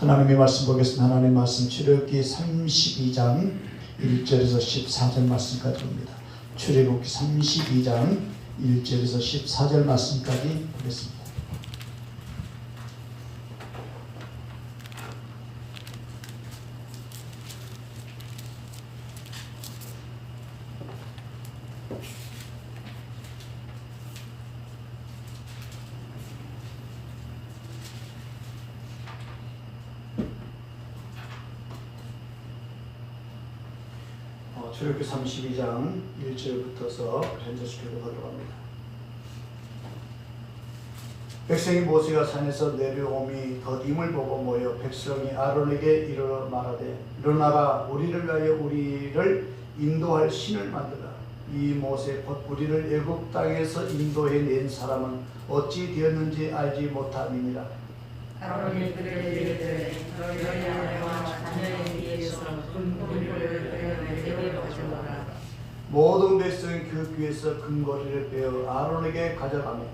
하나님의 말씀 보겠습니다. 하나님의 말씀 출애굽기 32장 1절에서 14절 말씀까지 봅니다. 출애굽기 32장 1절에서 14절 말씀까지 보겠습니다. 출애굽기 32장 1절부터서 현재시켜서 들어갑니다. 백성이 모세가 산에서 내려옴이 더딤을 보고 모여 백성이 아론에게 이르러 말하되 일어나라 우리를 위하여 우리를 인도할 신을 만들라. 이 모세 곧 우리를 애굽 땅에서 인도해 낸 사람은 어찌 되었는지 알지 못함이니라. 아론이 그들에게 이르되 너희 아내와 자녀에 위해서 금고리를 베어 가져오라. 모든 백성이 그 귀에서 금고리를 베어 아론에게 가져가며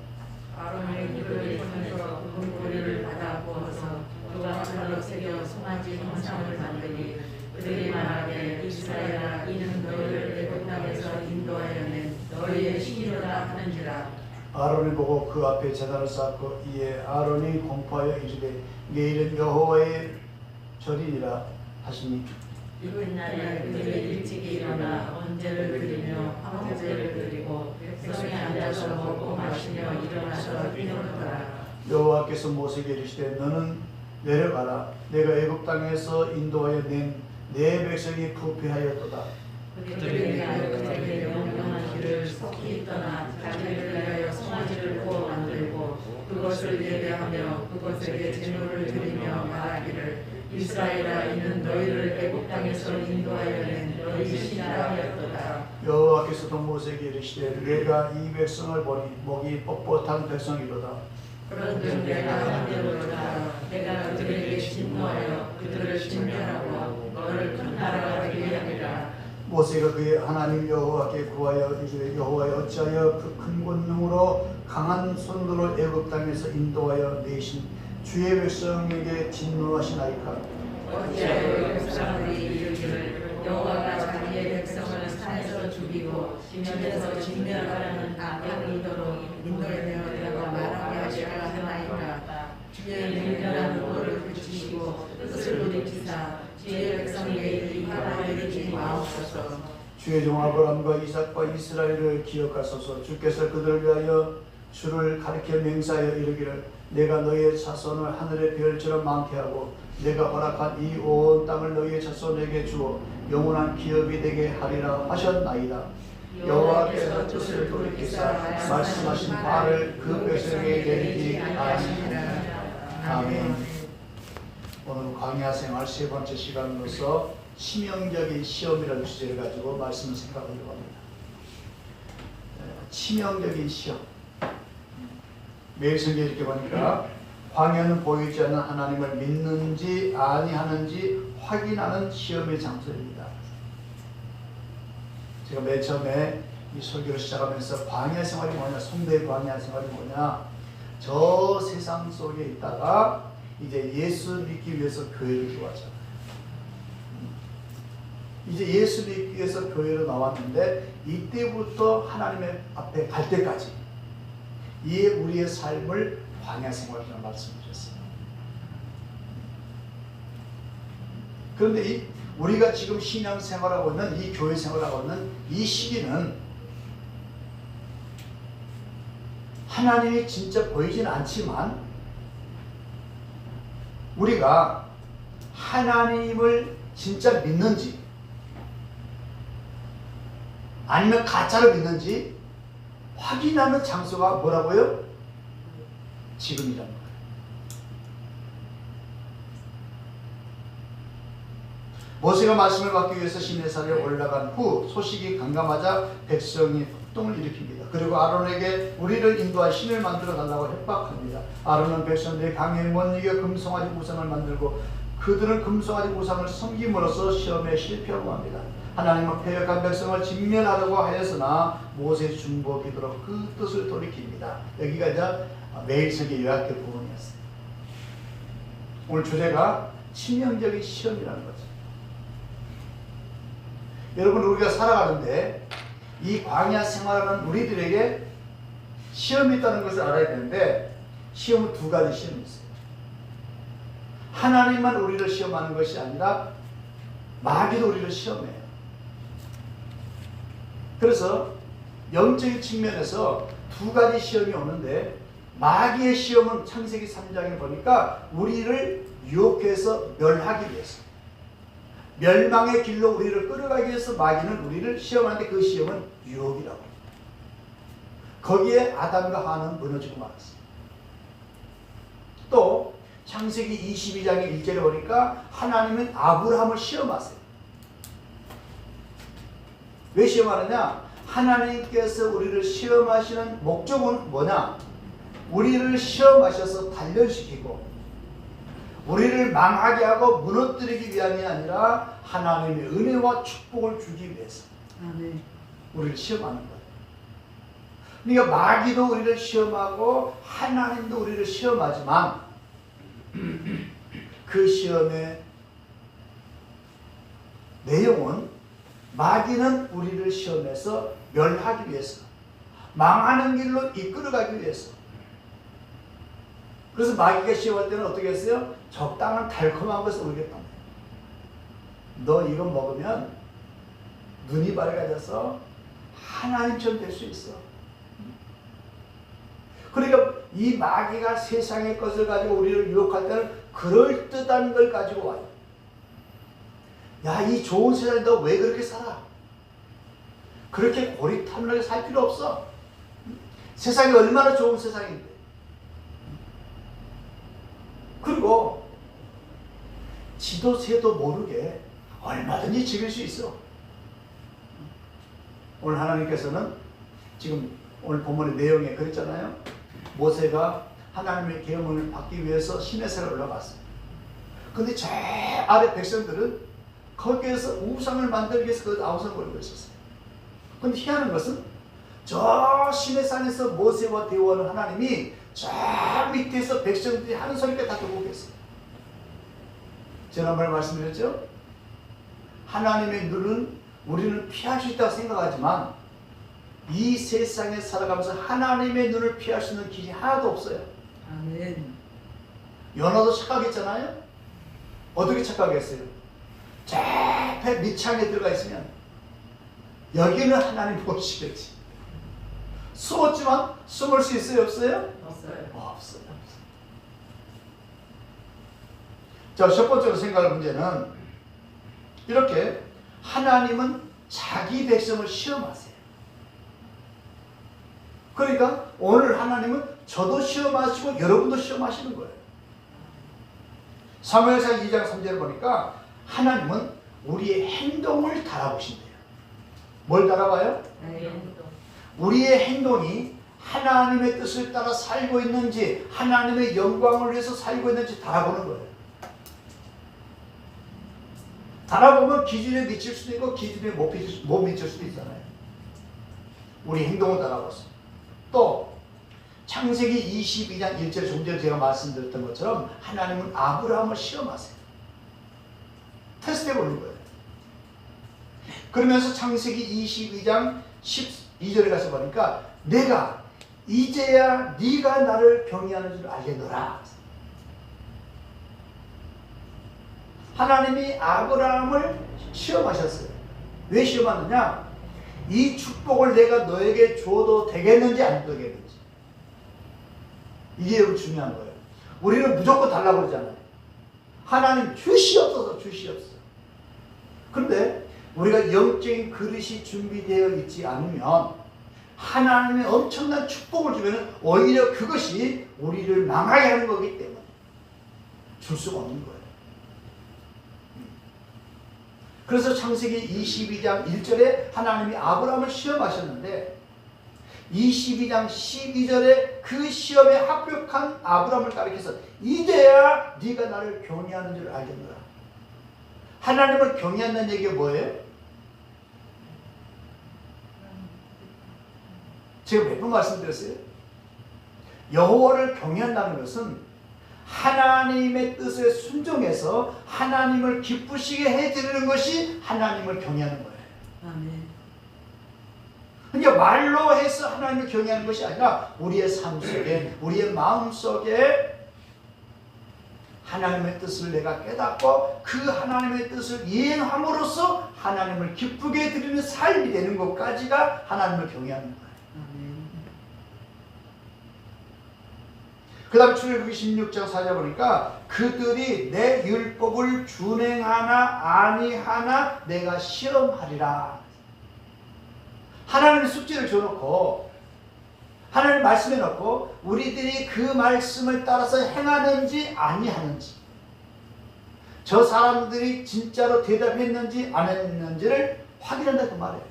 아론이 그들의 손에서 금고리를 받아 부어서 그가 칼로 새겨 송아지 형상을 만드니 그들이 말하되 이스라엘아 이는 너희를 애굽 땅에서 인도하여 낸 너희의 신이로다 하는지라. 아론을 보고 그 앞에 제단을 쌓고 이에 아론이 공포하여 이르되 내일은 여호와의 절이니라 하시니 이튿날에 그들이 일찍 일어나 언제를 드리며 황제를 드리고 백성이 앉아서 먹고 마시며 일어나서 뛰놀더라. 여호와께서 모세에게 이르시되 너는 내려가라. 내가 애굽 땅에서 인도하여 낸 내 백성이 부패하였도다. 그들이 그들에게 명령한 길을 속히 떠나 자기를 위하여 송아지를 구워 만들고 그것을 예배하며 그것에게 제물을 드리며 말하기를 이스라엘아 이는 너희를 애굽 땅에서 인도하여 낸 너희 신이라 하였도다. 여호와께서도 모세에게 이르시되 내가 이 백성을 보니 목이 뻣뻣한 백성이로다. 그런즉 내가 한대로다. 내가 그들에게 진노하여 그들을 진멸하고 너를 큰 나라가 되게 하리라. 모세가 그의 하나님 여호와께 구하여 이르되 여호와여 어찌하여 그 큰 권능으로 강한 손으로 애굽 땅에서 인도하여 내신 주의 백성에게 진노하시나이까. 어찌하여 백성들이 이르기를 여호와가 자기의 백성을 산에서 죽이고 집에서 진멸하라는 악령이 이도록 인도하며 내가 말하게 하시라 하나이까. 주의 맹렬한 노를 그치시고 뜻을 돌이키사 주의 백성에게 이 화를 내리지 마옵소서. 주의 종 아브라함과 이삭과 이스라엘을 기억하소서. 주께서 그들을 위하여 주를 가리켜 맹세하여 이르기를 내가 너희의 자손을 하늘의 별처럼 많게 하고 내가 허락한 이 온 땅을 너희의 자손에게 주어 영원한 기업이 되게 하리라 하셨나이다. 여호와께서 뜻을 돌이키사 말씀하신 바를 그 백성에게 내리지 아니하니라. 아멘. 오늘 광야 생활 세 번째 시간으로서 치명적인 시험이라는 주제를 가지고 말씀을 생각하려고 합니다. 치명적인 시험. 매일 성경에 이렇게 보니까 광야는 보이지 않는 하나님을 믿는지 아니하는지 확인하는 시험의 장소입니다. 제가 맨 처음에 이 설교를 시작하면서 광야 생활이 뭐냐, 성도의 광야 생활이 뭐냐, 저 세상 속에 있다가 이제 예수 믿기 위해서 교회를 들어왔잖아요. 이제 예수 믿기 위해서 교회로 나왔는데 이때부터 하나님의 앞에 갈 때까지 이 우리의 삶을 광야 생활이라는 말씀을 드렸어요. 그런데 우리가 지금 신앙 생활하고 있는 이 교회 생활하고 있는 이 시기는 하나님이 진짜 보이지는 않지만 우리가 하나님을 진짜 믿는지 아니면 가짜로 믿는지 확인하는 장소가 뭐라고요? 지금이란 거예요. 모세가 말씀을 받기 위해서 시내산에 올라간 후 소식이 강감하자 백성이 폭동을 일으킵니다. 그리고 아론에게 우리를 인도할 신을 만들어 달라고 협박합니다. 아론은 백성들이 강에 못 이겨 금송아지 우상을 만들고 그들은 금송아지 우상을 섬김으로써 시험에 실패하고 합니다. 하나님은 패역한 백성을 진멸하려고 하였으나 모세의 중보 기도로 그 뜻을 돌이킵니다. 여기가 이제 매일성의 요약된 부분이었어요. 오늘 주제가 치명적인 시험이라는 거죠. 여러분, 우리가 살아가는데 이 광야 생활하는 우리들에게 시험이 있다는 것을 알아야 되는데, 시험은 두 가지 시험이 있어요. 하나님만 우리를 시험하는 것이 아니라 마귀도 우리를 시험해요. 그래서 영적인 측면에서 두 가지 시험이 오는데, 마귀의 시험은 창세기 3장에 보니까 우리를 유혹해서 멸하기 위해서, 멸망의 길로 우리를 끌어가기 위해서 마귀는 우리를 시험하는데, 그 시험은 유혹이라고 합니다. 거기에 아담과 하와는 무너지고 말았어요. 또 창세기 22장의 1절에 보니까 하나님은 아브라함을 시험하세요. 왜 시험하느냐? 하나님께서 우리를 시험하시는 목적은 뭐냐? 우리를 시험하셔서 단련시키고 우리를 망하게 하고 무너뜨리기 위함이 아니라 하나님의 은혜와 축복을 주기 위해서 우리를 시험하는 거예요. 그러니까 마귀도 우리를 시험하고 하나님도 우리를 시험하지만 그 시험의 내용은, 마귀는 우리를 시험해서 멸하기 위해서, 망하는 길로 이끌어가기 위해서. 그래서 마귀가 시험할 때는 어떻게 했어요? 적당한 달콤한 것을 우리에게 줍니다. 너 이거 먹으면 눈이 밝아져서 하나님처럼 될 수 있어. 그러니까 이 마귀가 세상의 것을 가지고 우리를 유혹할 때는 그럴듯한 걸 가지고 와요. 야, 이 좋은 세상에 너 왜 그렇게 살아? 그렇게 고리타분하게 살 필요 없어. 세상이 얼마나 좋은 세상인데. 그리고 지도 새도 모르게 얼마든지 즐길 수 있어. 오늘 하나님께서는 지금 오늘 본문의 내용에 그랬잖아요. 모세가 하나님의 계명을 받기 위해서 시내산에 올라갔어요. 근데 저 아래 백성들은 거기에서 우상을 만들기 위해서 그 우상을 걸고 있었어요. 근데 희한한 것은 저 시내산에서 모세와 대화하는 하나님이 저 밑에서 백성들이 하는 소리가 다 듣고 계세요. 지난번에 말씀드렸죠? 하나님의 눈은 우리는 피할 수 있다고 생각하지만 이 세상에 살아가면서 하나님의 눈을 피할 수 있는 길이 하나도 없어요. 아멘. 연어도 착각했잖아요. 어떻게 착각했어요? 저 배 밑창에 들어가 있으면 여기는 하나님 보시겠지. 숨었지만 숨을 수 있어요? 없어요? 없어요. 없어요. 자, 첫 번째로 생각할 문제는 이렇게 하나님은 자기 백성을 시험하세요. 그러니까 오늘 하나님은 저도 시험하시고 여러분도 시험하시는 거예요. 사무엘상 2장 3절을 보니까 하나님은 우리의 행동을 달아보신대요. 뭘 달아봐요? 우리의 행동이 하나님의 뜻을 따라 살고 있는지, 하나님의 영광을 위해서 살고 있는지 달아보는 거예요. 달아보면 기준에 미칠 수도 있고 기준에 못 미칠 수도 있잖아요. 우리 행동을 달아봤어요. 또 창세기 22장 1절, 좀 전에 제가 말씀드렸던 것처럼 하나님은 아브라함을 시험하세요. 테스트해 보는 거예요. 그러면서 창세기 22장 12절에 가서 보니까 내가 이제야 네가 나를 경외하는 줄 알겠노라. 하나님이 아브라함을 시험하셨어요. 왜 시험하느냐? 이 축복을 내가 너에게 줘도 되겠는지 안 되겠는지. 이게 여러분 중요한 거예요. 우리는 무조건 달라고 그러잖아요. 하나님 주시옵소서, 주시옵소서. 그런데 우리가 영적인 그릇이 준비되어 있지 않으면 하나님의 엄청난 축복을 주면 오히려 그것이 우리를 망하게 하는 거기 때문에 줄 수가 없는 거예요. 그래서 창세기 22장 1절에 하나님이 아브라함을 시험하셨는데 22장 12절에 그 시험에 합격한 아브라함을 가리켜서 이제야 네가 나를 경외하는 줄 알겠노라. 하나님을 경외한다는 얘기가 뭐예요? 제가 몇 번 말씀드렸어요? 여호와를 경외한다는 것은 하나님의 뜻에 순종해서 하나님을 기쁘시게 해드리는 것이 하나님을 경외하는 거예요. 아멘. 그러니까 말로 해서 하나님을 경외하는 것이 아니라 우리의 삶 속에, 우리의 마음 속에 하나님의 뜻을 내가 깨닫고 그 하나님의 뜻을 이행함으로써 하나님을 기쁘게 드리는 삶이 되는 것까지가 하나님을 경외하는 거예요. 아멘. 그 다음에 출애굽기 16장 4절 보니까 그들이 내 율법을 준행하나 아니하나 내가 시험하리라. 하나님의 숙제를 줘놓고 하나님 말씀해 놓고 우리들이 그 말씀을 따라서 행하는지 아니하는지, 저 사람들이 진짜로 대답했는지 안 했는지를 확인한다 그 말이에요.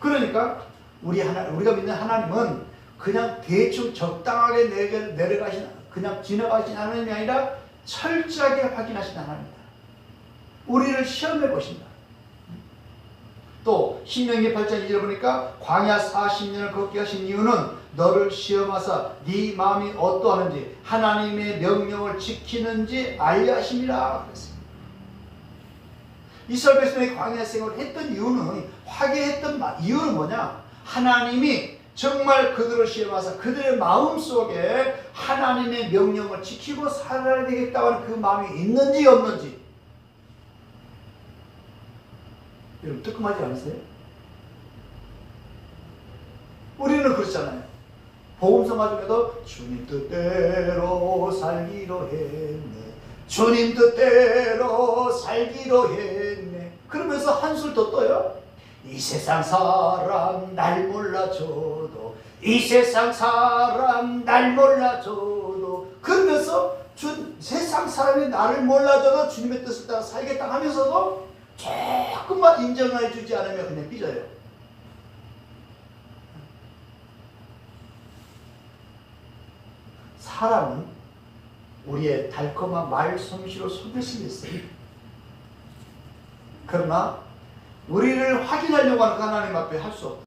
그러니까 우리가 믿는 하나님은 그냥 대충 적당하게 내려가신, 그냥 지나가신 하나님이 아니라 철저하게 확인하신 하나님입니다. 우리를 시험해 보신다. 또 신명기 8장 2절 보니까 광야 40년을 걷게 하신 이유는 너를 시험하사 네 마음이 어떠하는지 하나님의 명령을 지키는지 알려 하심이라 그랬습니다. 이스라엘 백성이 광야 생활을 했던 이유는, 하게 했던 이유는 뭐냐? 하나님이 정말 그들을 시험하사 그들의 마음속에 하나님의 명령을 지키고 살아야 되겠다는 그 마음이 있는지 없는지. 여러분 뜨끔하지 않으세요? 우리는 그렇잖아요. 복음성가 중에도 주님 뜻대로 살기로 했네, 주님 뜻대로 살기로 했네, 그러면서 한술 더 떠요. 이 세상 사람 날 몰라줘도, 이 세상 사람 날 몰라줘도, 그러면서 세상 사람이 나를 몰라줘도 주님의 뜻을 따라 살겠다 하면서도 조금만 인정해 주지 않으면 그냥 삐져요. 사람은 우리의 달콤한 말솜씨로 속일 수 있어요. 그러나 우리를 확인하려고 하는 하나님 앞에 할 수 없다.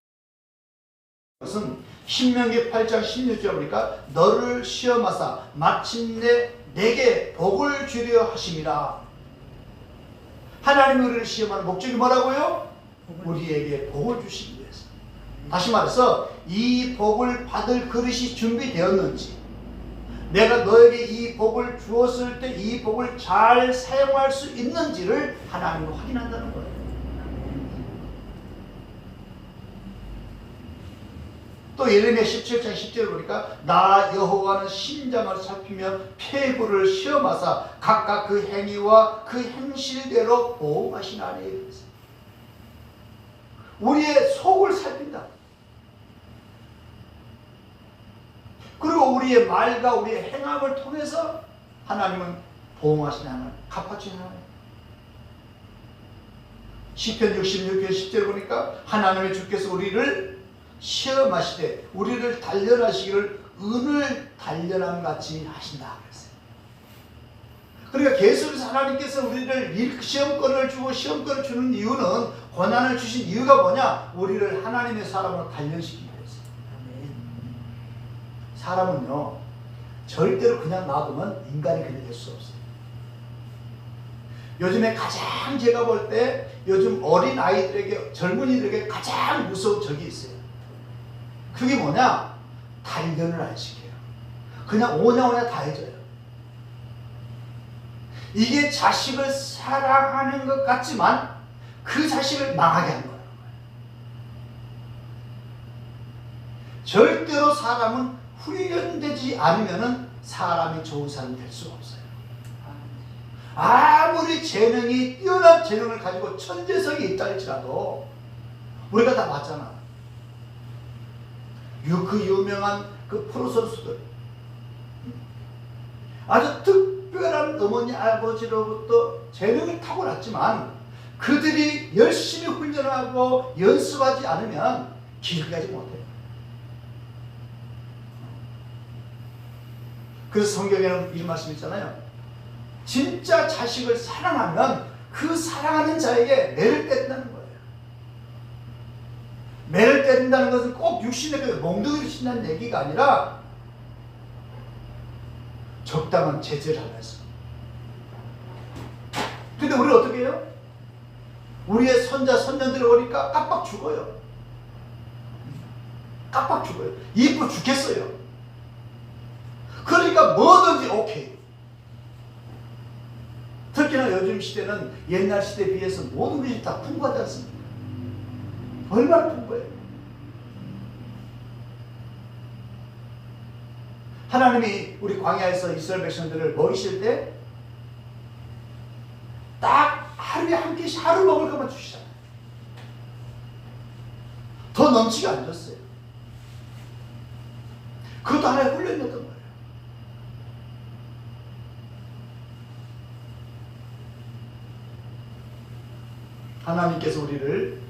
그것은 신명기 8장 16절 보니까 너를 시험하사 마침내 내게 복을 주려 하심이라. 하나님이 우리를 시험하는 목적이 뭐라고요? 우리에게 복을 주시기 위해서. 다시 말해서 이 복을 받을 그릇이 준비되었는지, 내가 너에게 이 복을 주었을 때 이 복을 잘 사용할 수 있는지를 하나님은 확인한다는 거예요. 또 예레미야 17장 10절을 보니까 나 여호와는 심장을 살피며 폐부를 시험하사 각각 그 행위와 그 행실대로 보호하시나니. 우리의 속을 살핀다. 그리고 우리의 말과 우리의 행함을 통해서 하나님은 보호하시는 하나님, 갚아주시는 하나님. 시편 66편 10절 보니까 하나님의 주께서 우리를 시험하시되 우리를 단련하시기를 은을 단련함 같이 하신다 그랬어요. 그러니까 계속해서 하나님께서 우리를 시험권을 주고 시험권을 주는 이유는, 권한을 주신 이유가 뭐냐? 우리를 하나님의 사람으로 단련시키기 위해서. 사람은요 절대로 그냥 놔두면 인간이 그냥 될 수 없어요. 요즘에 가장 제가 볼 때 요즘 어린 아이들에게, 젊은이들에게 가장 무서운 적이 있어요. 그게 뭐냐? 단련을 안 시켜요. 그냥 오냐오냐 다 해줘요. 이게 자식을 사랑하는 것 같지만 그 자식을 망하게 하는 거예요. 절대로 사람은 훈련되지 않으면 사람이 좋은 사람이 될 수가 없어요. 아무리 재능이 뛰어난 재능을 가지고 천재성이 있다 할지라도, 우리가 다 봤잖아. 그 유명한 그 프로 선수들, 아주 특별한 어머니 아버지로부터 재능을 타고났지만 그들이 열심히 훈련하고 연습하지 않으면 길을 가지 못해요. 그래서 성경에는 이 말씀 있잖아요. 진짜 자식을 사랑하면 그 사랑하는 자에게 매를 때린다는 거예요. 매를 때린다는 것은 꼭 육신의 그 몽둥이를 친다는 얘기가 아니라 적당한 제재를 하면서. 근데 우리는 어떻게 해요? 우리의 손자 손녀들이 오니까 깜빡 죽어요. 깜빡 죽어요. 이뻐 죽겠어요. 그러니까 뭐든지 오케이. 특히나 요즘 시대는 옛날 시대에 비해서 모든 것이 다 풍부하지 않습니까? 얼마나 풍부해요. 하나님이 우리 광야에서 이스라엘 백성들을 먹이실 때 딱 하루에 한 끼씩 하루 먹을 것만 주시잖아요. 더 넘치게 안 줬어요. 그것도 하나의 훈련이었던 거예요. 하나님께서 우리를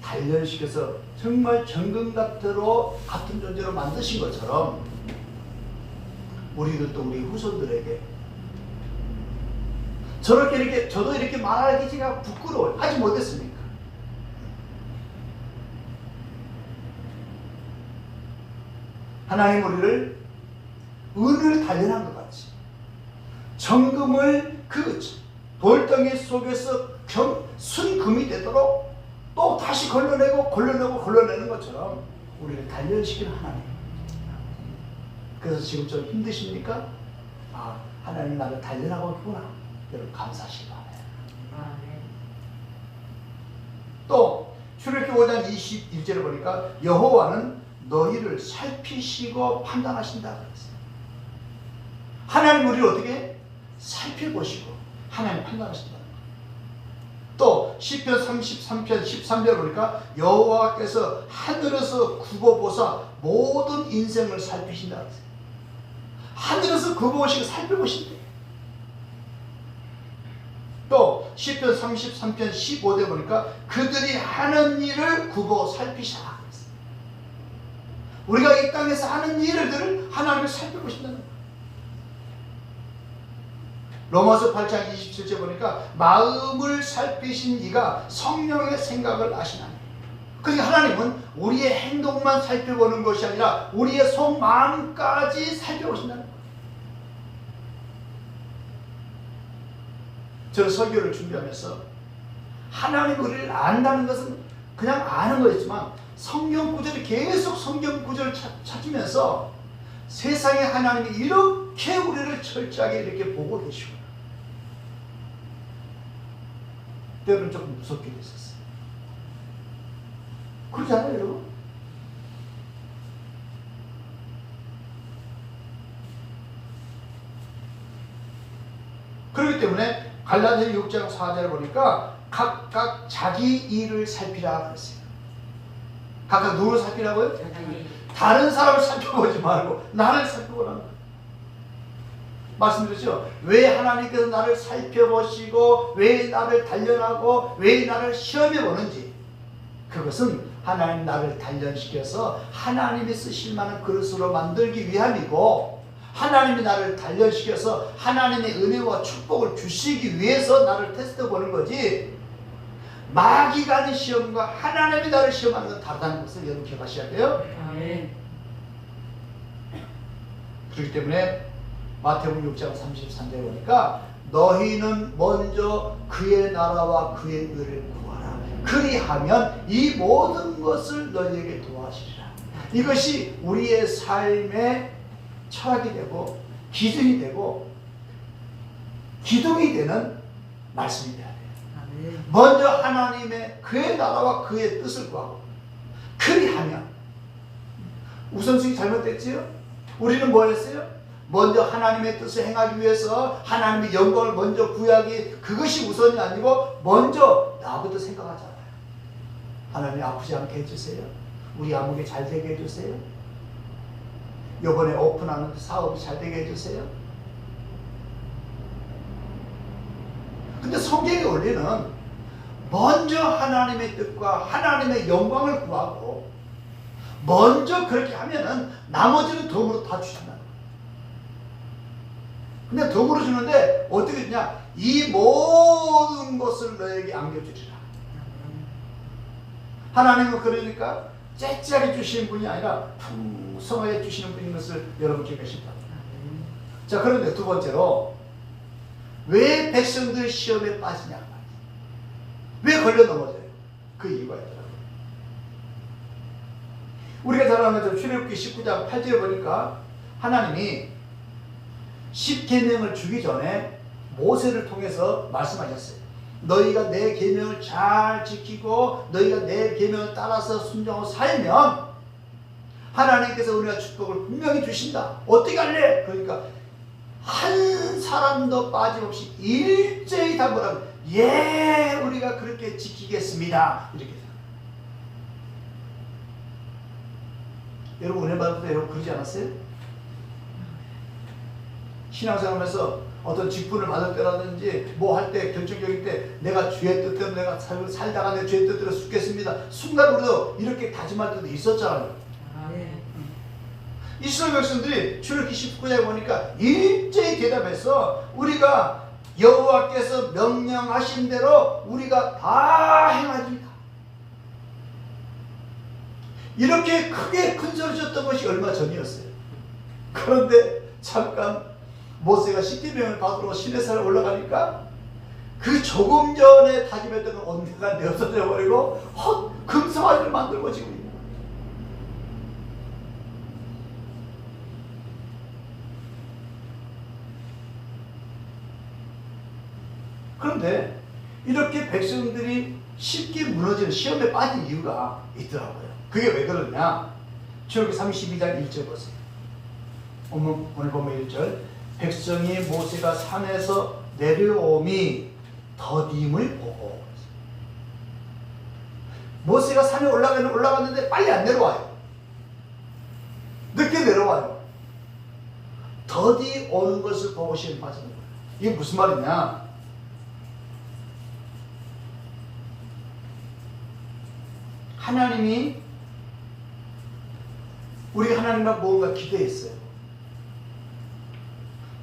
단련시켜서 정말 정금같으로 같은 존재로 만드신 것처럼 우리들도 우리 후손들에게 저렇게 이렇게 저도 이렇게 말하기 제가 부끄러워요. 하지 못했습니까? 하나님 우리를 은을 단련한 것 같이 정금을 그 돌덩이 속에서 순금이 되도록 또 다시 걸러내는 것처럼 우리를 단련시키는 하나님. 그래서 지금 좀 힘드십니까? 아, 하나님 나를 단련하고 있구나. 여러분 감사하시기 바라요. 또 출애굽기 5장 21절에 보니까 여호와는 너희를 살피시고 판단하신다 그랬어요. 하나님 우리를 어떻게 살펴보시고 하나님 판단하신다. 또 시편 33편 13절 보니까 여호와께서 하늘에서 굽어보사 모든 인생을 살피신다 그랬어요. 하늘에서 굽어보시고 살펴보신대. 또 시편 33편 15절 보니까 그들이 하는 일을 굽어 살피시라 그랬어요. 우리가 이 땅에서 하는 일들을 하나님을 살펴보신다는 거예요. 로마서 8장 27절 보니까 마음을 살피신 이가 성령의 생각을 아시나니. 그러니까 하나님은 우리의 행동만 살펴보는 것이 아니라 우리의 속마음까지 살펴보신다는 거예요. 저는 설교를 준비하면서 하나님 우리를 안다는 것은 그냥 아는 거였지만 성경 구절을 계속 성경 구절을 찾으면서 세상에 하나님이 이렇게 우리를 철저하게 이렇게 보고 계시구나. 때로는 조금 무섭기도 했었어요. 그렇지 않아요, 여러분? 그렇기 때문에 갈라디아 6장 4절에 보니까 각각 자기 일을 살피라 그랬어요. 각각 누구를 살피라고요? 다른 사람을 살펴보지 말고 나를 살펴보라는 거예요. 말씀드렸죠? 왜 하나님께서 나를 살펴보시고 왜 나를 단련하고 왜 나를 시험해 보는지, 그것은 하나님 나를 단련시켜서 하나님이 쓰실 만한 그릇으로 만들기 위함이고, 하나님이 나를 단련시켜서 하나님의 은혜와 축복을 주시기 위해서 나를 테스트 보는 거지, 마귀가 하는 시험과 하나님이 나를 시험하는 건 다르다는 것을 여러분 기억하셔야 돼요. 아멘. 그렇기 때문에 마태복음 6장 33절에 보니까 너희는 먼저 그의 나라와 그의 의를 구하라. 그리하면 이 모든 것을 너희에게 도와주리라. 이것이 우리의 삶의 철학이 되고 기준이 되고 기둥이 되는 말씀이 돼야 돼요. 아멘. 먼저 하나님의 그의 나라와 그의 뜻을 구하고, 그리하면 우선순위 잘못됐지요? 우리는 뭐 했어요? 먼저 하나님의 뜻을 행하기 위해서 하나님의 영광을 먼저 구하기, 그것이 우선이 아니고 먼저 나부터 생각하잖아요. 하나님 아프지 않게 해주세요. 우리 아무게 잘 되게 해주세요. 이번에 오픈하는 사업이 잘 되게 해주세요. 근데 성경의 원리는 먼저 하나님의 뜻과 하나님의 영광을 구하고 먼저 그렇게 하면은 나머지는 덤으로 다 주신다. 근데 덤으로 주는데 어떻게 주냐? 이 모든 것을 너에게 안겨주리라. 하나님은 그러니까 째째하게 주시는 분이 아니라 풍성하게 주시는 분인 것을 여러분 기억하십니다. 자, 그런데 두 번째로 왜 백성들 시험에 빠지냐 말이에요. 왜 걸려 넘어져요? 그 이유가 있더라고요. 우리가 잘 아는 것처럼 출애굽기 19장 8절에 보니까 하나님이 10계명을 주기 전에 모세를 통해서 말씀하셨어요. 너희가 내 계명을 잘 지키고 너희가 내 계명을 따라서 순종하고 살면 하나님께서 우리가 축복을 분명히 주신다. 어떻게 할래? 그러니까 한 사람도 빠짐없이 일제히 다 뭐라고, 예, 우리가 그렇게 지키겠습니다. 이렇게. 여러분 은혜 받을 때 여러분 그러지 않았어요? 신앙생활하면서 어떤 직분을 받을 때라든지 뭐 할 때 결정적일 때 내가 주의 뜻대로 내가 살다가 내 주의 뜻대로 죽겠습니다. 순간 우리도 이렇게 다짐할 때도 있었잖아요. 이스라엘 백성들이 출애굽기 19장에 보니까 일제히 대답해서 우리가 여호와께서 명령하신 대로 우리가 다 행하리이다. 이렇게 크게 큰 소리 쳤던 것이 얼마 전이었어요. 그런데 잠깐 모세가 10계명을 받으러 시내산에 올라가니까 그 조금 전에 다짐했던 건 언제가 내어져 버리고 금송아지를 만들고 지금 있는 거예요. 그런데 이렇게 백성들이 쉽게 무너지는 시험에 빠진 이유가 있더라고요. 그게 왜 그러냐? 출애굽기 32장 1절 보세요. 오늘 보면 1절, 백성이 모세가 산에서 내려옴이 더딤을 보고, 모세가 산에 올라갔는데 빨리 안 내려와요. 늦게 내려와요. 더디 오는 것을 보고 시험에 빠지는 거예요. 이게 무슨 말이냐? 하나님이 우리가 하나님과 뭔가 기대했어요.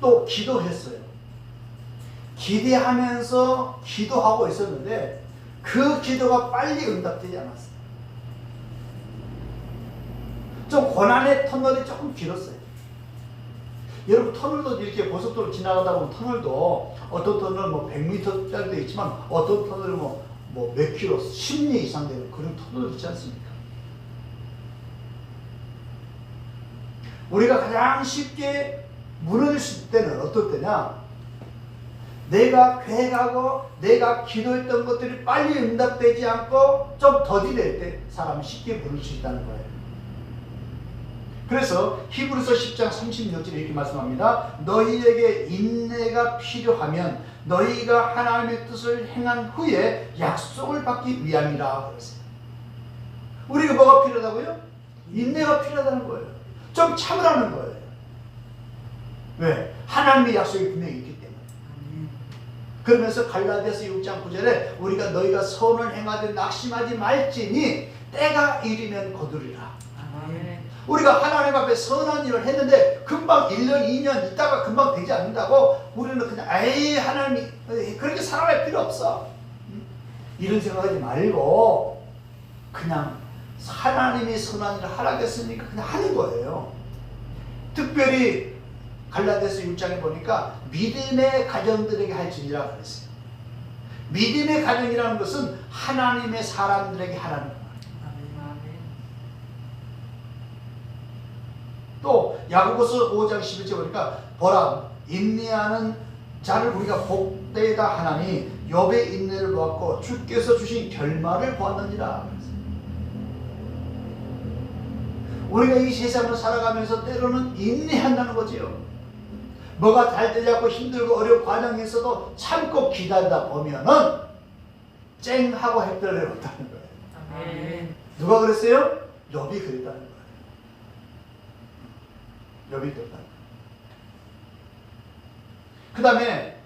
또 기도했어요. 기대하면서 기도하고 있었는데 그 기도가 빨리 응답되지 않았어요. 좀 고난의 터널이 조금 길었어요. 여러분 터널도 이렇게 고속도로 지나가다 보면 터널도 어떤 터널은 뭐 100m짜리도 있지만 어떤 터널은 뭐 몇 킬로, 10리 이상 되는 그런 터널도 있지 않습니까? 우리가 가장 쉽게 무너질 수 있을 때는 어떨 때냐? 내가 계획하고 내가 기도했던 것들이 빨리 응답되지 않고 좀 더디될 때 사람이 쉽게 무너질 수 있다는 거예요. 그래서 히브리서 10장 36절에 이렇게 말씀합니다. 너희에게 인내가 필요하면 너희가 하나님의 뜻을 행한 후에 약속을 받기 위함이라 그랬어요. 우리가 뭐가 필요하다고요? 인내가 필요하다는 거예요. 좀 참으라는 거예요. 왜? 하나님의 약속이 분명히 있기 때문에. 그러면서 갈라디아서 6장 9절에 우리가 너희가 선을 행하되 낙심하지 말지니 때가 이르면 거두리라. 우리가 하나님 앞에 선한 일을 했는데 금방 1년, 2년 있다가 금방 되지 않는다고 우리는 그냥 에이 하나님이 그렇게 살아갈 필요 없어. 이런 생각하지 말고 그냥 하나님이 선한 일을 하라겠으니까 그냥 하는 거예요. 특별히 갈라디아서 6장에 보니까 믿음의 가정들에게 할지니라 그랬어요. 믿음의 가정이라는 것은 하나님의 사람들에게 하라는 거예요. 또 야고보서 5장 11절 보니까 보라 인내하는 자를 우리가 복되다 하나니 욥의 인내를 보았고 주께서 주신 결말을 보았느니라. 우리가 이 세상을 살아가면서 때로는 인내한다는 거지요. 뭐가 잘 되지 않고 힘들고 어려운 과정이 있어도 참고 기다리다 보면은 쨍하고 햇볕을 얻다는 거예요. 누가 그랬어요? 욥이 그랬다는 거예요. 욥이 그랬다는 거예요. 그 다음에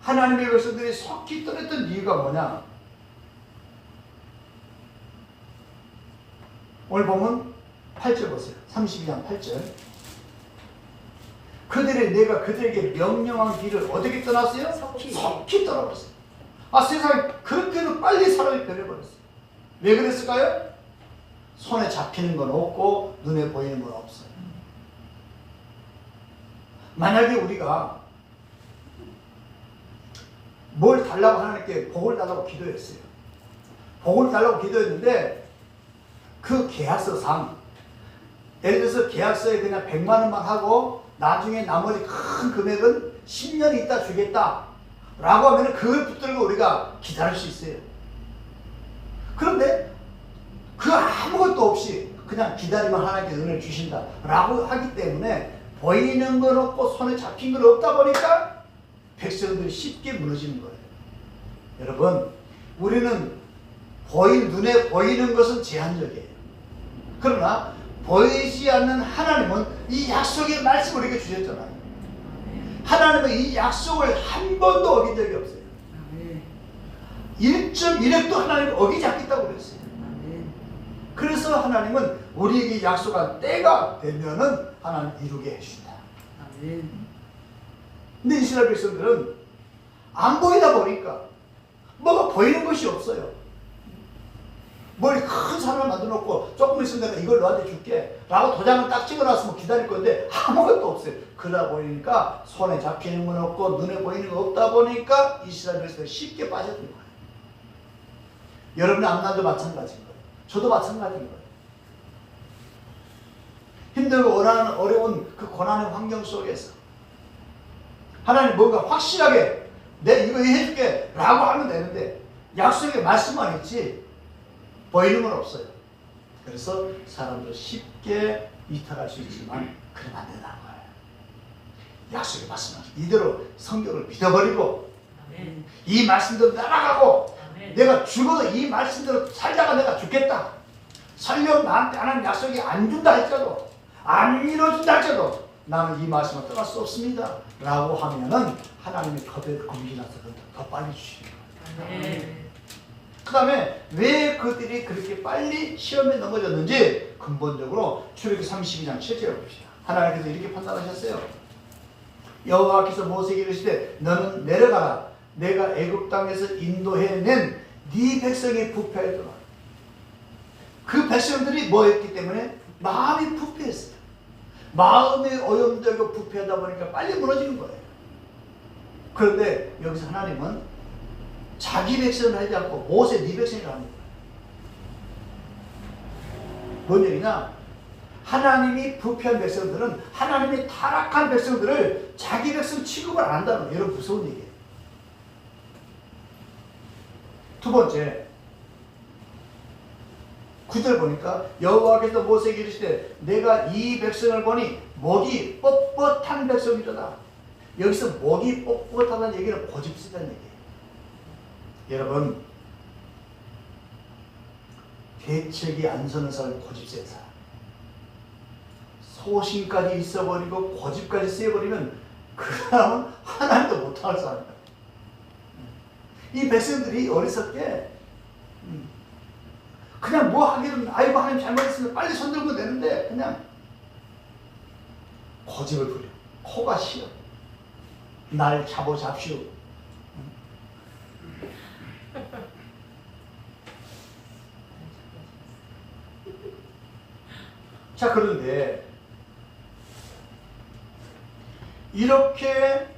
하나님의 백성들이 속히 떠났던 이유가 뭐냐? 오늘 보면 8절 보세요. 32장 8절. 그들의 내가 그들에게 명령한 길을 어떻게 떠났어요? 속히 떠나버렸어요. 세상에 그렇게도 빨리 사람이 변해버렸어요. 왜 그랬을까요? 손에 잡히는 건 없고 눈에 보이는 건 없어요. 만약에 우리가 뭘 달라고 하나님께 복을 달라고 기도했어요. 복을 달라고 기도했는데 그 계약서상 예를 들어서 계약서에 그냥 100만 원만 하고 나중에 나머지 큰 금액은 10년 있다 주겠다 라고 하면 그걸 붙들고 우리가 기다릴 수 있어요. 그런데 그 아무것도 없이 그냥 기다리면 하나님께 은혜를 주신다 라고 하기 때문에 보이는 건 없고 손에 잡힌 건 없다 보니까 백성들이 쉽게 무너지는 거예요. 여러분, 우리는 눈에 보이는 것은 제한적이에요. 그러나 보이지 않는 하나님은 이 약속의 말씀을 우리에게 주셨잖아요. 하나님은 이 약속을 한 번도 어긴 적이 없어요. 1.1획도 하나님은 어기지 않겠다고 그랬어요. 그래서 하나님은 우리에게 약속한 때가 되면은 하나님 이루게 해주신다. 근데 이스라엘 백성들은 안 보이다 보니까 뭐가 보이는 것이 없어요. 머리 큰 산을 만들어 놓고 조금 있으면 내가 이걸 너한테 줄게 라고 도장을 딱 찍어놨으면 기다릴 건데 아무것도 없어요. 그러다 보니까 손에 잡히는 건 없고 눈에 보이는 거 없다 보니까 이스라엘 백성들이 쉽게 빠졌던 거예요. 여러분의 앞날도 마찬가지인 거예요. 저도 마찬가지인 거예요. 힘들고 어려운 그 고난의 환경 속에서 하나님 뭔가 확실하게 내가 이거 해줄게 라고 하면 되는데 약속의 말씀만 있지 보이는 건 없어요. 그래서 사람들 쉽게 이탈할 수 있지만 그러면 안 된다는 거예요. 약속의 말씀을 이대로 성경을 믿어버리고 이 말씀대로 따라가고 내가 죽어도 이 말씀대로 살다가 내가 죽겠다. 설령 나한테 하나님 약속이 안 준다 할지라도 안 이루어진다 할지라도 나는 이 말씀을 떠날 수 없습니다 라고 하면은 하나님의 검이 나서 더 빨리 주시는 거예요. 그 다음에 왜 그들이 그렇게 빨리 시험에 넘어졌는지 근본적으로 출애굽기 32장 7절을 봅시다. 하나님께서 이렇게 판단하셨어요. 여호와께서 모세에게 이르시되 너는 내려가라. 내가 애굽 땅에서 인도해낸 네 백성이 부패하더라. 그 백성들이 뭐였기 때문에 마음이 부패했어요. 마음이 오염되고 부패하다 보니까 빨리 무너지는 거예요. 그런데 여기서 하나님은 자기 백성을 하지 않고 모세 네 백성이라고 하는 거예요. 뭔 얘기냐? 하나님이 부패한 백성들은 하나님이 타락한 백성들을 자기 백성 취급을 안 한다는 거예요. 이런 무서운 얘기예요. 두 번째 9절 보니까 여호와께서 모세에게 이르시되 내가 이 백성을 보니 목이 뻣뻣한 백성이로다. 여기서 목이 뻣뻣하다는 얘기는 고집세다는 얘기예요. 여러분, 대책이 안 서는 사람이 고집센 사람. 소신까지 있어버리고 고집까지 세버리면 그 사람은 하나님도 못할 사람이다. 이 백성들이 어리석게 그냥 뭐 하기는 아이고 하나님 잘못했으면 빨리 손들고 되는데 그냥 고집을 부려. 코가 시려. 날 잡으십시오. 자, 그런데 이렇게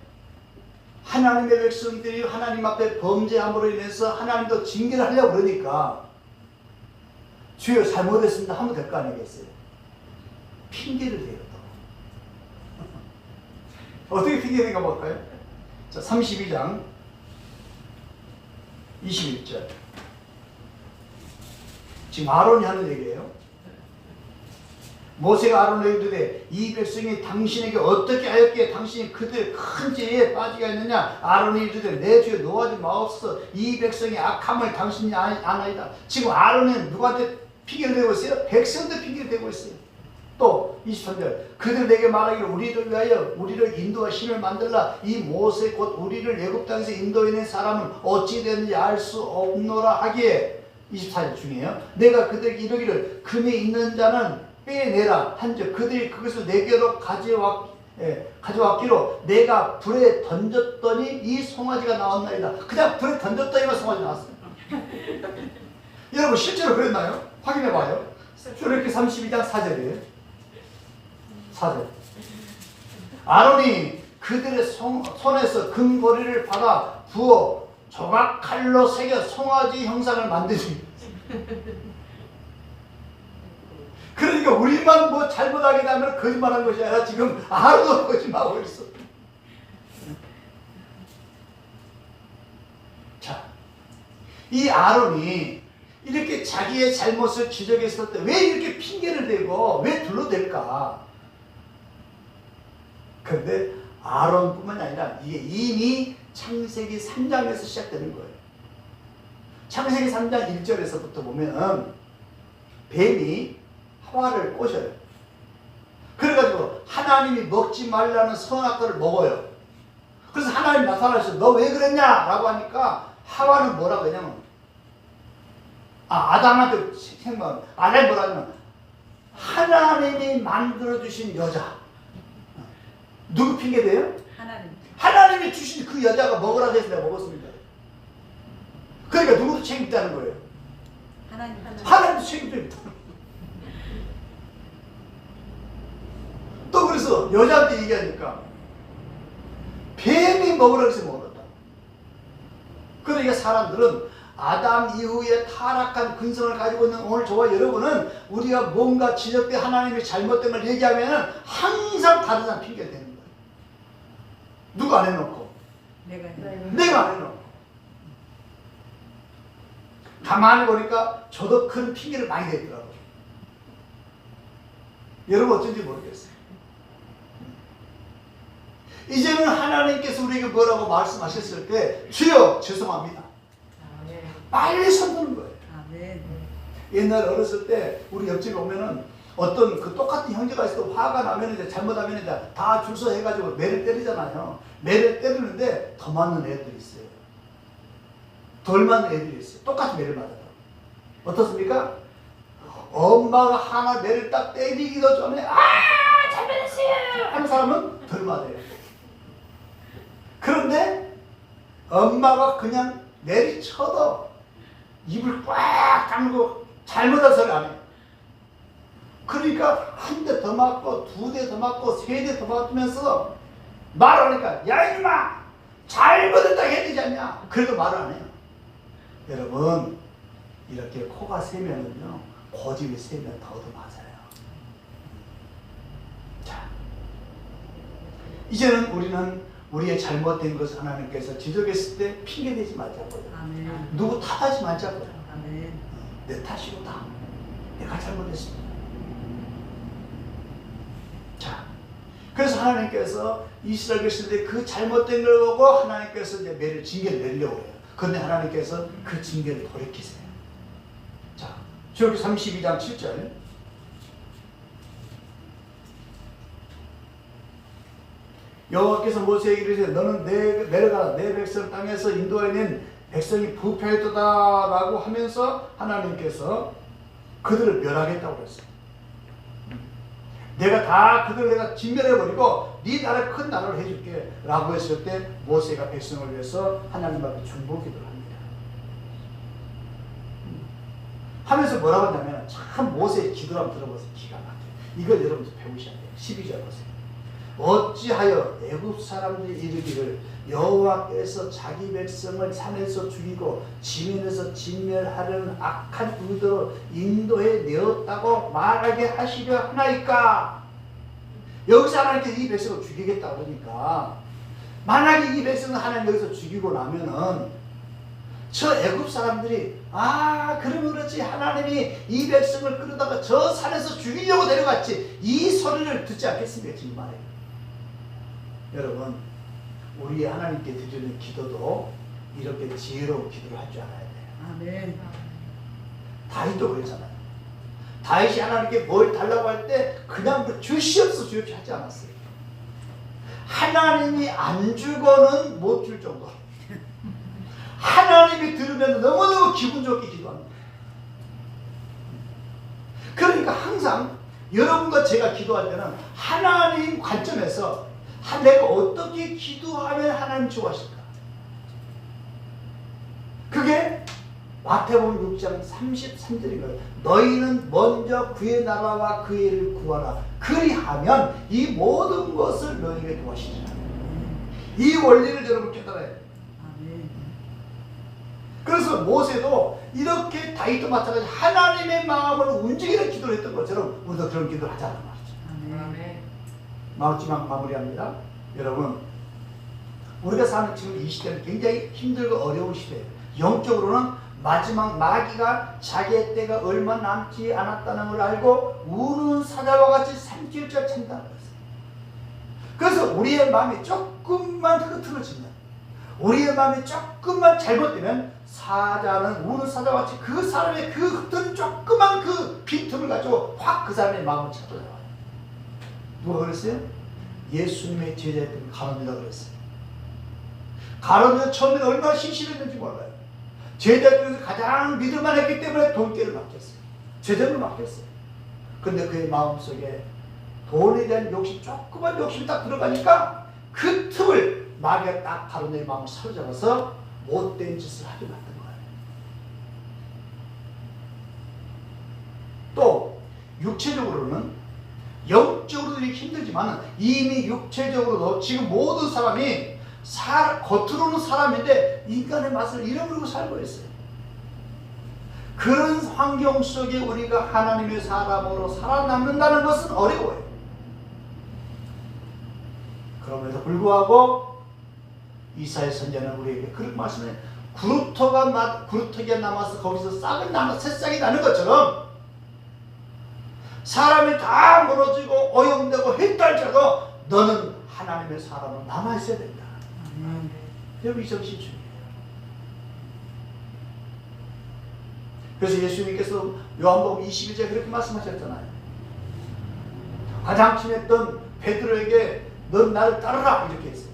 하나님의 백성들이 하나님 앞에 범죄함으로 인해서 하나님도 징계를 하려고 그러니까 주여 잘못했습니다 하면 될 거 아니겠어요? 핑계를 대요. 어떻게 핑계대가 볼까요? 자, 32장 21절. 지금 아론이 하는 얘기예요. 모세가 아론에게 이르되 이 백성이 당신에게 어떻게 하였기에 당신이 그들의 큰 죄에 빠지게 했느냐? 아론이 이르되 내 주여 노하지 마옵소서. 이 백성이 악함을 당신이 아나이다. 지금 아론은 누구한테 핑계를 대고 있어요? 백성들 핑계를 대고 있어요. 또 23절 그들 내게 말하기를 우리를 위하여 우리를 인도와 신을 만들라. 이 모세 곧 우리를 애굽 땅에서 인도해낸 사람은 어찌 되는지 알 수 없노라 하기에 24절 중에요. 내가 그들에게 이르기를 금이 있는 자는 빼내라 한즉 그들이 그것을 내게로 가져왔기로 내가 불에 던졌더니 이 송아지가 나왔나이다. 그냥 불에 던졌더니만 송아지 나왔어요. 여러분 실제로 그랬나요? 확인해봐요. 출애굽기 32장 4절이에요. 4절. 아론이 그들의 손에서 금고리를 받아 부어 조각 칼로 새겨 송아지 형상을 만드니. 그러니까 우리만 뭐 잘못하게 되면 거짓말한 것이 아니라 지금 아론도 거짓말하고 있어. 자, 이 아론이 이렇게 자기의 잘못을 지적했을 때 왜 이렇게 핑계를 대고 왜 둘러댈까? 그런데 아론뿐만이 아니라 이게 이미 창세기 3장에서 시작되는 거예요. 창세기 3장 1절에서부터 보면 뱀이 하와를 꼬셔요. 그래가지고 하나님이 먹지 말라는 선악과를 먹어요. 그래서 하나님이 나타나셔서 너 왜 그랬냐? 라고 하니까 하와는 뭐라고 하냐면 아담한테 생각 아담이 뭐라 하냐면 하나님이 만들어주신 여자. 누구 핑계대요? 하나님이 주신 그 여자가 먹으라고 해서 내가 먹었습니다. 그러니까 누구도 책임있다는 거예요. 하나님도 책임져 있다. 또 그래서 여자한테 얘기하니까 뱀이 먹으라고 해서 먹었다. 그러니까 사람들은 아담 이후에 타락한 근성을 가지고 있는 오늘 저와 여러분은 우리가 뭔가 지적된 하나님이 잘못된 걸 얘기하면 항상 다른 사람 핑계를 대는 거예요. 누가 안 해놓고? 내가 안 해놓고. 가만히 보니까 저도 큰 핑계를 많이 대더라고요. 여러분 어쩐지 모르겠어요. 이제는 하나님께서 우리에게 뭐라고 말씀하셨을 때 주여 죄송합니다. 빨리 손드는 거예요. 옛날 어렸을 때 우리 옆집에 오면은 어떤 그 똑같은 형제가 있어도 화가 나면 이제 잘못하면 이제 다 줄 서 해가지고 매를 때리잖아요. 매를 때리는데 더 맞는 애들이 있어요. 덜 맞는 애들이 있어요. 똑같이 매를 맞아요. 어떻습니까? 엄마가 하나 매를 딱 때리기도 전에 잘못했어요 하는 사람은 덜 맞아요. 그런데 엄마가 그냥 내리쳐도 입을 꽉 다물고 잘못한 소리 안 해요. 그러니까 한 대 더 맞고 두 대 더 맞고 세 대 더 맞으면서 말하니까 야 이놈아 잘못했다 해야 되지 않냐. 그래도 말을 안 해요. 여러분 이렇게 코가 세면은요 고집이 세면 더 맞아요. 자, 이제는 우리는 우리의 잘못된 것을 하나님께서 지적했을 때 핑계대지 말자고요. 누구 탓하지 말자고요. 내 탓이로다. 내가 잘못했습니다. 자, 그래서 하나님께서 이스라엘 백성들이 그 잘못된 걸 보고 하나님께서 이제 매를 징계를 내려고 해요. 그런데 하나님께서 그 징계를 돌이키세요. 자, 출애굽기 32장 7절. 여호와께서 모세에게 이르시되 너는 내려가라 내 백성 땅에서 인도하는 백성이 부패했도다라고 하면서 하나님께서 그들을 멸하겠다고 그랬어요. 내가 다 그들을 내가 진멸해버리고 네 나라 큰 나라를 해줄게 라고 했을 때 모세가 백성을 위해서 하나님 앞에 중보기도를 합니다. 하면서 뭐라고 하냐면 참 모세의 기도를 한번 들어보세요. 기가 막혀요. 이걸 여러분들 배우셔야 돼요. 12절 보세요. 어찌하여 애굽 사람들이 이르기를 여호와께서 자기 백성을 산에서 죽이고 지면에서 진멸하려는 악한 의도로 인도해 내었다고 말하게 하시려 하나이까. 여기서 하나님께서 이 백성을 죽이겠다 그러니까 만약에 이 백성을 하나님 여기서 죽이고 나면은 저 애굽 사람들이 그러면 그렇지 하나님이 이 백성을 끌어다가 저 산에서 죽이려고 데려갔지 이 소리를 듣지 않겠습니까? 지금 말이에요. 여러분 우리 하나님께 드리는 기도도 이렇게 지혜로운 기도를 할 줄 알아야 돼요. 아멘. 다윗도 그랬잖아요. 다윗이 하나님께 뭘 달라고 할 때 그냥 주시옵소서 주옵소서 하지 않았어요. 하나님이 안 주고는 못 줄 정도. 하나님이 들으면 너무너무 기분 좋게 기도합니다. 그러니까 항상 여러분과 제가 기도할 때는 하나님 관점에서 내가 어떻게 기도하면 하나님 좋아하실까? 그게 마태복음 6장 33절인 거예요. 너희는 먼저 그의 나라와 그의 일을 구하라. 그리하면 이 모든 것을 너희에게 도와주시리라. 이 원리를 여러분 깨달아야 돼요. 그래서 모세도 이렇게 다윗도 마찬가지 하나님의 마음을 움직이는 기도를 했던 것처럼 우리도 그런 기도를 하자는 말이죠. 마지막 마무리합니다. 여러분, 우리가 사는 지금 이 시대는 굉장히 힘들고 어려운 시대예요. 영적으로는 마지막 마귀가 자기의 때가 얼마 남지 않았다는 걸 알고 우는 사자와 같이 산길을 찬다는 거예요. 그래서 우리의 마음이 조금만 흐트러지면, 우리의 마음이 조금만 잘못되면 사자는 우는 사자와 같이 그 사람의 그 흩은 조그만 그 빈틈을 가지고 확 그 사람의 마음을 찾아나와요. 누가 그랬어요? 예수님의 제자였던 가룟유다가 그랬어요. 가룟유다 처음에는 얼마나 신실했는지 몰라요. 제자 중에서 가장 믿을만 했기 때문에 돈깨를 맡겼어요. 제자를 맡겼어요. 근데 그의 마음속에 돈에 대한 욕심, 조그만 욕심이 딱 들어가니까 그 틈을 마귀가 딱 가룟유다의 마음을 사로잡아서 못된 짓을 하게 만든 거예요. 또 육체적으로는, 영적으로도 힘들지만 이미 육체적으로도 지금 모든 사람이 겉으로는 사람인데 인간의 맛을 잃어버리고 살고 있어요. 그런 환경 속에 우리가 하나님의 사람으로 살아남는다는 것은 어려워요. 그럼에도 불구하고 이사야 선지자는 우리에게 그런 말씀을, 구루터기가 남아서 거기서 싹을 나는 새싹이 나는 것처럼 사람이 다 무너지고 오염되고 헷갈려도 너는 하나님의 사람으로 남아있어야 된다. 여러분, 이 정신 중요해요. 그래서 예수님께서 요한복음 21장에 그렇게 말씀하셨잖아요. 가장 친했던 베드로에게 넌 나를 따르라 이렇게 했어요.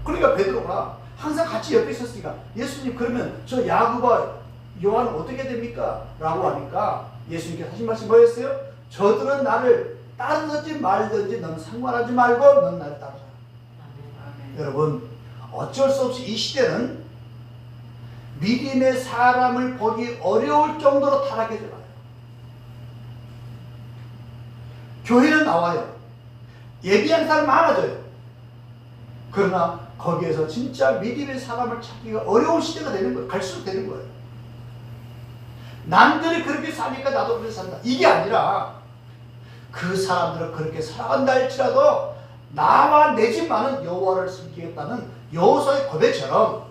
그러니까 베드로가 항상 같이 옆에 있었으니까 예수님, 그러면 저 야고보와 요한은 어떻게 됩니까? 라고 하니까 예수님께서 하신 말씀이 뭐였어요? 저들은 나를 따르든지 말든지 너는 상관하지 말고 넌 나를 따르라. 여러분, 어쩔 수 없이 이 시대는 믿음의 사람을 보기 어려울 정도로 타락해져가요. 교회는 나와요. 예비한 사람 많아져요. 그러나 거기에서 진짜 믿음의 사람을 찾기가 어려운 시대가 되는 거예요. 갈수록 되는 거예요. 남들이 그렇게 사니까 나도 그렇게 산다, 이게 아니라 그 사람들은 그렇게 살아간다 할지라도 나와 내 집만은 여호와를 섬기겠다는 여호수아의 고백처럼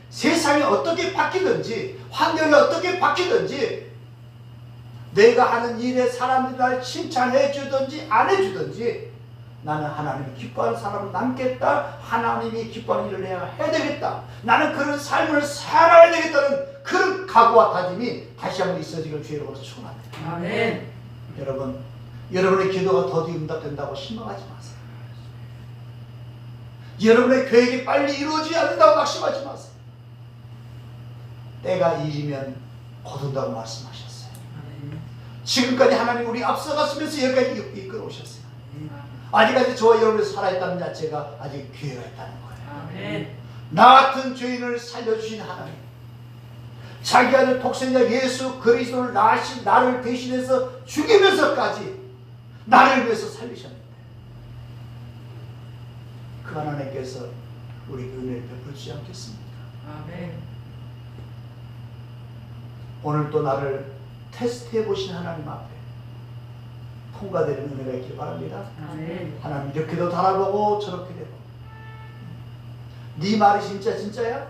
세상이 어떻게 바뀌든지 환경이 어떻게 바뀌든지 내가 하는 일에 사람들이 날 칭찬해 주든지 안 해주든지 나는 하나님이 기뻐하는 사람으로 남겠다. 하나님이 기뻐하는 일을 해야 되겠다. 나는 그런 삶을 살아야 되겠다는 그런 각오와 다짐이 다시 한번 있어지길 주의 이름으로 축원합니다. 아멘. 여러분, 여러분의 기도가 더디 응답된다고 실망하지 마세요. 여러분의 계획이 빨리 이루어지지 않는다고 낙심하지 마세요. 때가 이르면 거둔다고 말씀하셨어요. 지금까지 하나님 우리 앞서갔으면서 여기까지 이끌어오셨어요. 아직까지 저와 여러분이 살아있다는 자체가 아직 기회가 있다는 거예요. 아멘. 나 같은 죄인을 살려주신 하나님, 자기 아들 독생자 예수 그리스도를 나를 대신해서 죽이면서까지 나를 위해서 살리셨는데 그 하나님께서 우리에게 은혜를 베풀지 않겠습니까? 아멘. 오늘 또 나를 테스트해 보신 하나님 앞에 통과되는 은혜가 있길 바랍니다. 아멘. 하나님, 이렇게도 달아보고 저렇게 되고, 네 말이 진짜야?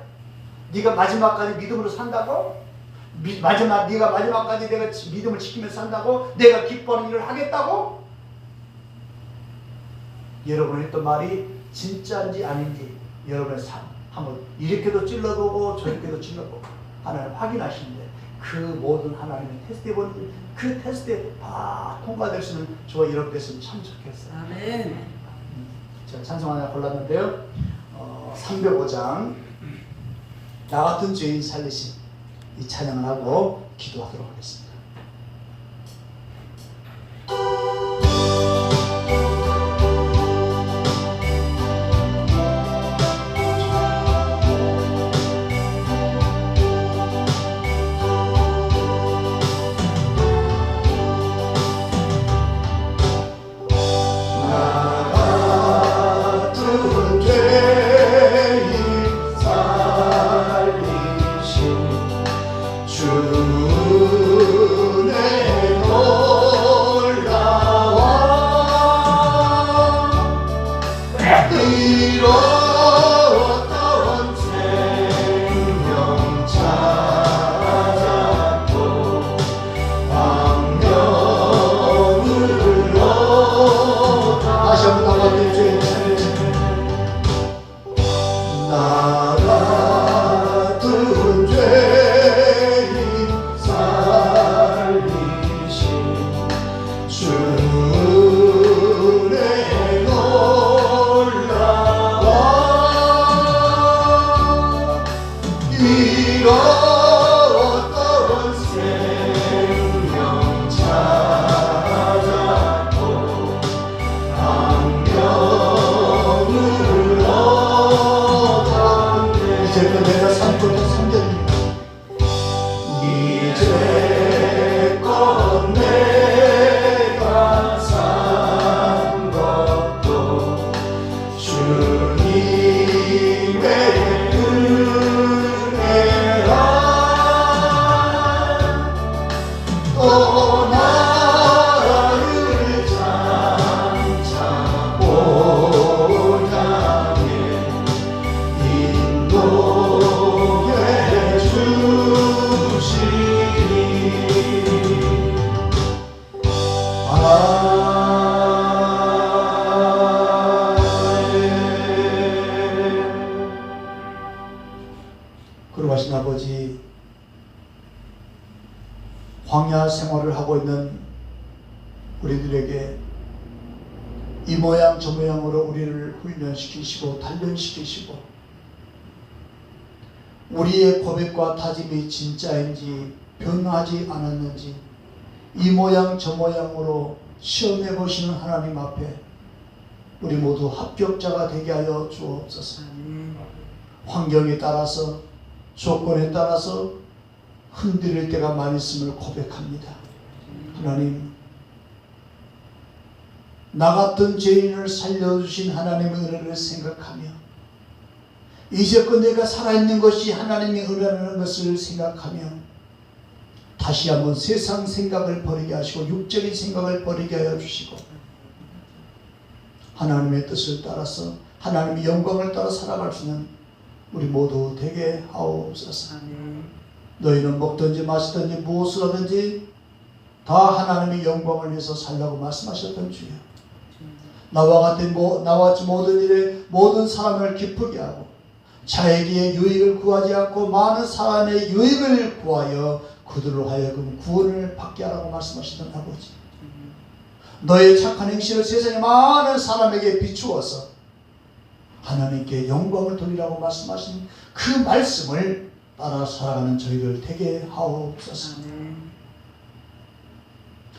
네가 마지막까지 믿음으로 산다고? 네가 마지막까지 내가 믿음을 지키면서 산다고? 내가 기뻐하는 일을 하겠다고? 여러분이 했던 말이 진짜인지 아닌지 여러분의 삶 한번 이렇게도 찔러보고 저렇게도 찔러보고 하나님 확인하시는데, 그 모든 하나님의 테스트해보는 그 테스트에 다 통과될 수 있는 저와 여러분 됐으면 참 좋겠어요. 아멘. 제가 찬송 하나 골랐는데요. 305장 나 같은 죄인 살리신 이 찬양을 하고 기도하도록 하겠습니다. 잃었던 생명 찾았고 방명을 얻어. 다시 한번 더 같이 주의 나 같은 죄인 살리신 주의 놀라워. 잃었던 생명 찾았고 방명을 얻었네. 이제껏 내가 산 것도 3절입니다. 이제껏 내가 산 것도 주님의 은혜라. 또 나를 장차 본향에 인도해 주시니. 그러하신 아버지, 광야 생활을 하고 있는 우리들에게 이 모양 저 모양으로 우리를 훈련시키시고 단련시키시고 우리의 고백과 다짐이 진짜인지 변하지 않았는지 이 모양 저 모양으로 시험해 보시는 하나님 앞에 우리 모두 합격자가 되게 하여 주옵소서. 환경에 따라서 조건에 따라서 흔들릴 때가 많이 있음을 고백합니다. 하나님, 나 같은 죄인을 살려주신 하나님의 은혜를 생각하며 이제껏 내가 살아있는 것이 하나님의 은혜라는 것을 생각하며 다시 한번 세상 생각을 버리게 하시고 육적인 생각을 버리게 하여 주시고 하나님의 뜻을 따라서 하나님의 영광을 따라 살아갈 수 있는 우리 모두 되게 하옵소서. 너희는 먹든지 마시든지 무엇을 하든지 다 하나님의 영광을 위해서 살라고 말씀하셨던 주여, 나와 같이 모든 일에 모든 사람을 기쁘게 하고 자에게 유익을 구하지 않고 많은 사람의 유익을 구하여 그들로 하여금 구원을 받게 하라고 말씀하시던 아버지, 너의 착한 행실을 세상의 많은 사람에게 비추어서 하나님께 영광을 돌리라고 말씀하신 그 말씀을 따라 살아가는 저희들 되게 하옵소서.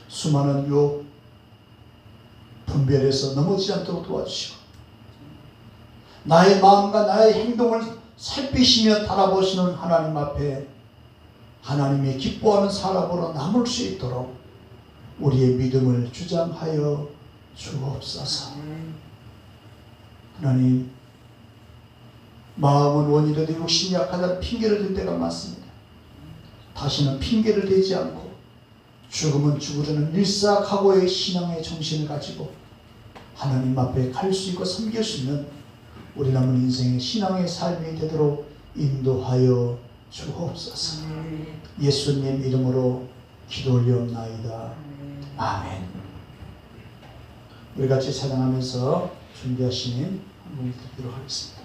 수많은 유혹 분별해서 넘어지지 않도록 도와주시고 나의 마음과 나의 행동을 살피시며 달아보시는 하나님 앞에 하나님이 기뻐하는 사람으로 남을 수 있도록 우리의 믿음을 주장하여 주옵소서. 하나님, 마음은 원이라도 욕심이 약하다는 핑계를 댈 때가 많습니다. 다시는 핑계를 대지 않고 죽으면 죽으려는 일사각오의 신앙의 정신을 가지고 하나님 앞에 갈 수 있고 섬길 수 있는 우리 남은 인생의 신앙의 삶이 되도록 인도하여 주옵소서. 예수님 이름으로 기도 올리옵나이다. 아멘. 우리 같이 찬양하면서 준비하신 한번 듣도록 하겠습니다.